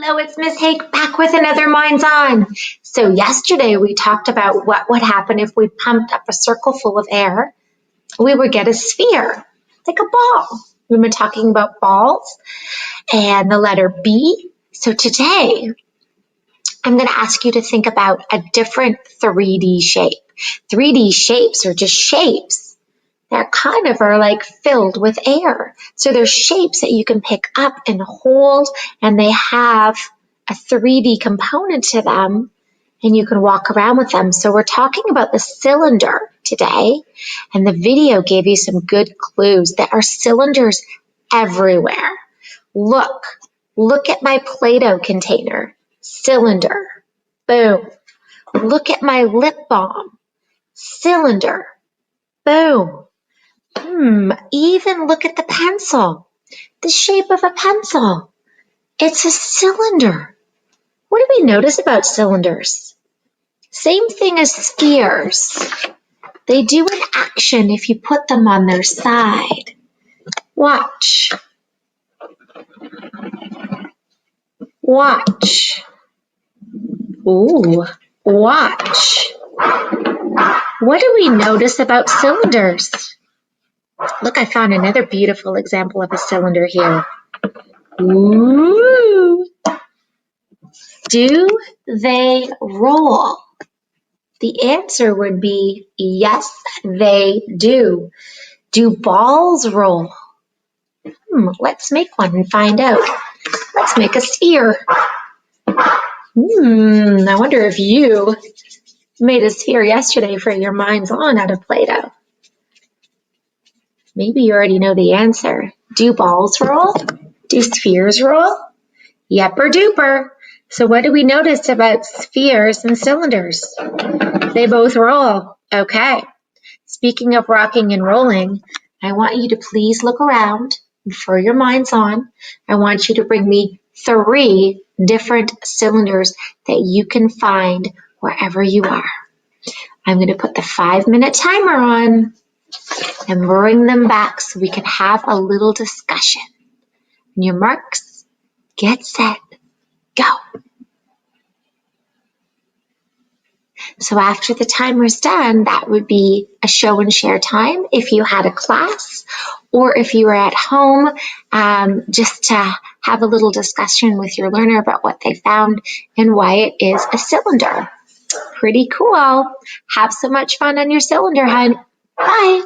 Hello, it's Miss Hake back with another Minds On. So yesterday we talked about what would happen if we pumped up a circle full of air. We would get a sphere, like a ball. We've been talking about balls and the letter B. So today I'm going to ask you to think about a different 3D shape. 3D shapes are just shapes that kind of are like filled with air. So they're shapes that you can pick up and hold, and they have a 3D component to them, and you can walk around with them. So we're talking about the cylinder today, and the video gave you some good clues. There are cylinders everywhere. Look at my Play-Doh container. Cylinder. Boom. Look at my lip balm. Cylinder. Boom. Even look at the pencil. The shape of a pencil. It's a cylinder. What do we notice about cylinders? Same thing as spheres. They do an action if you put them on their side. Watch. Watch. Ooh, watch. What do we notice about cylinders? Look, I found another beautiful example of a cylinder here. Ooh. Do they roll? The answer would be yes, they do. Do balls roll? Let's make one and find out. Let's make a sphere. I wonder if you made a sphere yesterday for your Minds On out of Play-Doh. Maybe you already know the answer. Do balls roll? Do spheres roll? Yepper duper. So what do we notice about spheres and cylinders? They both roll. Okay. Speaking of rocking and rolling, I want you to please look around for your Minds On. I want you to bring me 3 different cylinders that you can find wherever you are. I'm going to put the 5-minute timer on and bring them back so we can have a little discussion. On your marks, get set, go. So after the timer's done, that would be a show and share time if you had a class or if you were at home, just to have a little discussion with your learner about what they found and why it is a cylinder. Pretty cool. Have so much fun on your cylinder hunt. Bye.